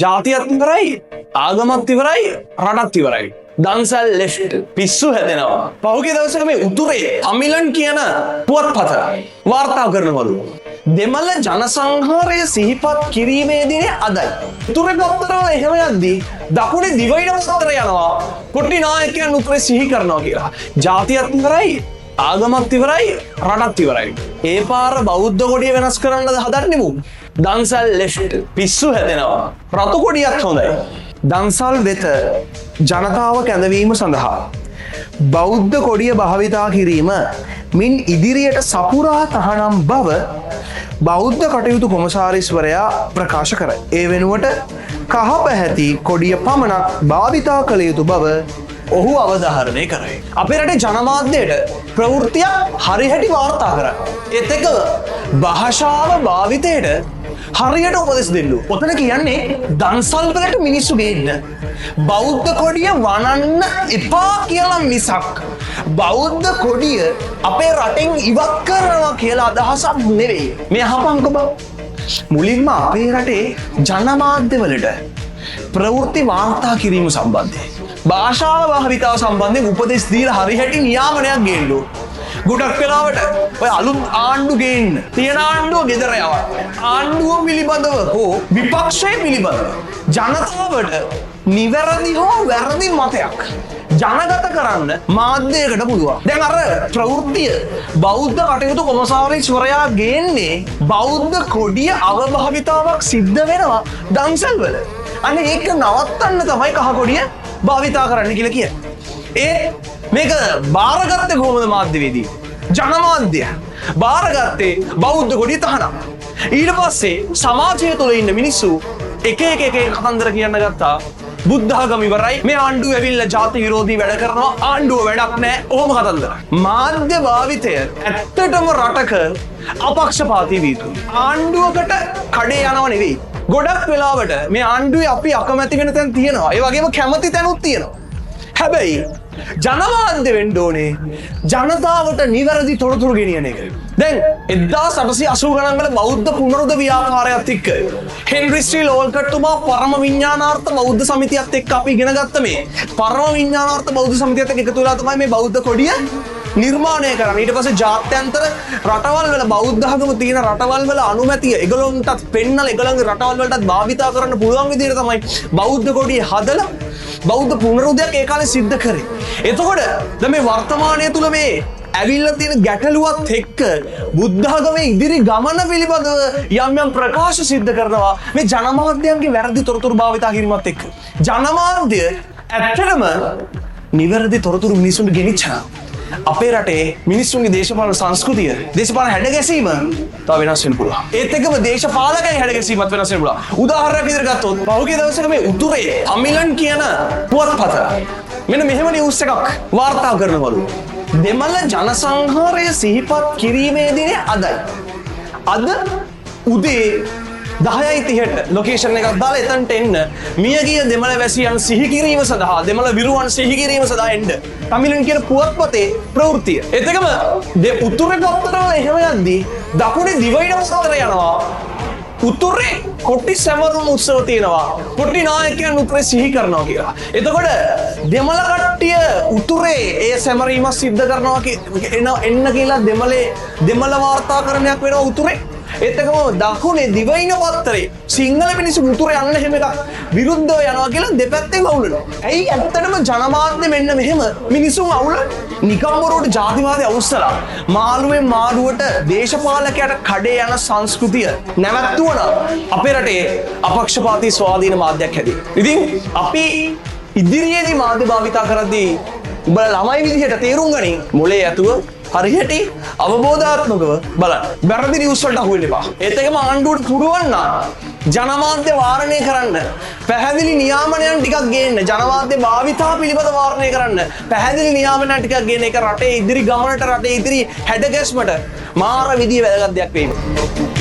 ජාතියත් ඉවරයි, ආගමත් ඉවරයි, රටත් ඉවරයි. දන්සල් ලෙෆ්ට් පිස්සු හැදෙනවා. පහුගිය දවසක මේ උතුරේ අමිලන් කියන පුවත්පත වාර්තා කරනවලු. දෙමළ ජනසංහාරය සිහිපත් කිරීමේදීනේ අදයි. උතුරේ පත්තරවල එහෙම යද්දී දකුණේ දිවයින පත්තර යනවා. කොටි නායකයන් උතුරේ සිහි කරනවා කියලා. ජාතියත් ඉවරයි, ආගමත් ඉවරයි, රටත් ඉවරයි. ඒ පාර බෞද්ධ කොටිය වෙනස් කරන්නද හදන්නේ මු? දන්සල් ලෙෆ්ට් පිස්සු හැදෙනවා. රතු කොටියත් හොඳයි. දන්සල් වෙත ජනතාව කැඳවීම සඳහා බෞද්ධ කොඩිය භාවිතා කිරීම මින් ඉදිරියට සපුරා තහනම් බව බෞද්ධ කටයුතු කොමසාරිස්වරයා ප්‍රකාශ කරයි. ඒ වෙනුවට කහ පැහැති කොඩිය පමණක් භාවිතා කළ යුතු බව ඔහු අවධාරණය කරයි. අපේ රටේ ජනමාධ්‍යයට ප්‍රවෘත්තියක් හරිහැටි වාර්තා කරයි. ඒත් එක්ක භාෂාව භාවිතයට හරියට උපදෙස් දෙන්නු. ඔතන කියන්නේ දන්සල් වලට මිනිස්සු ගේන්න. බෞද්ධ කොඩිය වනන්න එපා කියලා මිසක් බෞද්ධ කොඩිය අපේ රටෙන් ඉවත් කරනවා කියලා අදහසක් නෙවෙයි. මේ අහපන්කො බව. මුලින්ම අපේ රටේ ජනමාධ්‍යවලට ප්‍රවෘත්ති වාර්තා කිරීම සම්බන්ධයෙන් භාෂාව භාවිතාව සම්බන්ධයෙන් උපදෙස් දීලා හරිහැටි නියාමනයක් ගේන්න. ගොඩක් වෙලාවට ඔය අලුත් ආණ්ඩු ගේන්න තියෙන ආණ්ඩුව ගෙදර යවන්න. ආණ්ඩුව පිළිබඳව හෝ විපක්ෂය පිළිබඳව ජනතාවට නිවැරදි හෝ වැරදි මතයක් ජනගත කරන්න මාධ්‍යයකට පුළුවන්. දැන් අර ප්‍රවෘත්තිය බෞද්ධ කටයුතු කොමසාරිස්වරයා ගේන්නේ බෞද්ධ කොඩිය අවභාවිතාවක් සිද්ධ වෙනවා දන්සල් වල. අනේ ඒක නවත්තන්න තමයි කහ කොඩිය භාවිතා කරන්න කියලා කියන්නේ. මේක බාරගත්තේ කොහොමද මාධ්‍යවේදී? ජනමාධ්‍ය බාරගත්තේ බෞද්ධ කොඩිය තහනම්. ඊට පස්සේ සමාජය තුළ ඉන්න මිනිස්සු එක කතන්දර කියන්න ගත්තා. බුද්ධ ආගම ඉවරයි, මේ ආණ්ඩුව ඇවිල්ලා ජාති විරෝධී වැඩ කරනවා, ආණ්ඩුව වැඩක් නැහැ. ඔහොම කතන්දර. මාධ්‍ය භාවිතය ඇත්තටම රටක අපක්ෂපාතී විය යුතුයි. ආණ්ඩුවකට කඩේ යනව නෙවෙයි. ගොඩක් වෙලාවට මේ ආණ්ඩුවේ අපි අකමැති වෙන තැන් තියෙනවා. ඒ වගේම කැමති තැනුත් තියෙනවා. හැබැයි ජනමාධ්‍ය වෙන්න ඕනේ ජනතාවට නිවැරදි තොරතුරු ගෙනියන එක. දැන් 1880 ගණන් වල බෞද්ධ පුනරුද ව්‍යාපාරයත් එක්ක හෙන්රි ශ්‍රී ලෝල්කට් තුමා පරම විඥානාර්ථ බෞද්ධ සමිතියත් එක්ක අපි ඉගෙන ගත්ත මේ පරම විඥානාර්ථ බෞද්ධ සමිතියත් එක්ක එකතු වෙලා තමයි මේ බෞද්ධ කොඩිය නිර්මාණය කරන්නේ. ඊට පස්සේ ජාත්‍යන්තර රටවල් වල බෞද්ධ ආගම තියෙන රටවල් වල අනුමැතිය ඒගොල්ලන්ටත් පෙන්නලා ඒගොල්ලන්ගේ රටවල් වලටත් භාවිතා කරන්න පුළුවන් විදිහට තමයි බෞද්ධ කොඩිය හදලා බෞද්ධ පුනරුදයක් ඒ කාලේ සිද්ධ කරේ. එතකොට දැන් මේ වර්තමානයේ තුල මේ ඇවිල්ලා තියෙන ගැටලුවත් එක්ක බුද්ධ ආගමේ ඉදිරි ගමන පිළිබඳව යම් ප්‍රකාශ සිද්ධ කරනවා මේ ජනමාධ්‍යයන්ගේ වැරදි තොරතුරු භාවිතා කිරීමත් එක්ක. ජනමාධ්‍ය ඇත්තටම නිවැරදි තොරතුරු මිනිසුන්ට ගෙනිච්චා. අපේ රටේ මිනිස්සුන්ගේ දේශපාලන සංස්කෘතිය, දේශපාලන හැඩගැසීම තව වෙනස් වෙන්න පුළුවන්. ඒත් එක්කම දේශපාලකයන් හැඩගැසීමත් වෙනස් වෙන්න පුළුවන්. උදාහරණයක් විදිහට ගත්තොත් පහුගිය දවසක මේ උතුරේ අමිලන් කියන පුවත්පත මෙන්න මෙහෙම නිවුස් එකක් වාර්තා කරනවලු. දෙමළ ජනසංහාරය සිහිපත් කිරීමේදීනේ අදයි. අද උදේ 10:30ට ලොකේෂන් එකක් දාලා එතනට එන්න මියගිය දෙමළ වැසියන් සිහි කිරීම සඳහා දෙමළ විරුවන් සිහි කිරීම සඳහා එන්න තමිලන් කියන පුවත්පතේ ප්‍රවෘත්තිය. එතකම උතුරේ පත්තරවල එහෙම යද්දී දකුණේ දිවයින පත්තර යනවා. උතුරේ කොටි සැමරුම් උත්සව තියෙනවා. කොටි නායකයන් උතුරේ සිහි කරනවා කියලා. එතකොට දෙමළ කට්ටිය උතුරේ ඒ සැමරීම සිද්ධ කරනවා එන්න කියලා දෙමළ වාර්තාකරණයක් වෙනවා උතුරේ. එතකම දකුණේ දිවයින පත්තරේ සිංහල මිනිස්සු උතුරේ යන්න එහෙම එකක් විරුද්ධව යනවා කියලා දෙපැත්තෙන් අවුලනවා. ඇයි ඇත්තටම ජනමාධ්‍ය මෙන්න මෙහෙම මිනිසුන් අවුලන්නේ? නිකම්බරුවට ජාතිවාදී අවුස්සලා මාළුවෙන් මාළුවට දේශපාලකයට කඩේ යන සංස්කෘතිය නැවැත්තුවනම් අපේ රටේ අපක්ෂපාතී ස්වාධීන මාධ්‍යයක් හැදේ. ඉතින් අපි ඉදිරියේදී මාධ්‍ය භාවිතා කරද්දී උඹලා ළමයි විදිහට තේරුම් ගනින් මොලේ ඇතුව හරියට අවබෝධාත්මකව බලන්න. වැරදි නිවුස් වලට අහු වෙන්න එපා. ඒත් එකම ආණ්ඩුවට පුරවන්න ජනමාධ්‍ය වාරණය කරන්න පැහැදිලි නියාමනයන් ටිකක් ගේන්න. ජනමාධ්‍ය භාවිතා පිළිබඳ වාරණය කරන්න පැහැදිලි නියාමනයන් ටිකක් ගේන්න. ඒක රටේ ඉදිරි ගමනට රටේ ඉදිරි හැඩගැස්මට මාර විදිය වැදගත් දෙයක් වෙයි.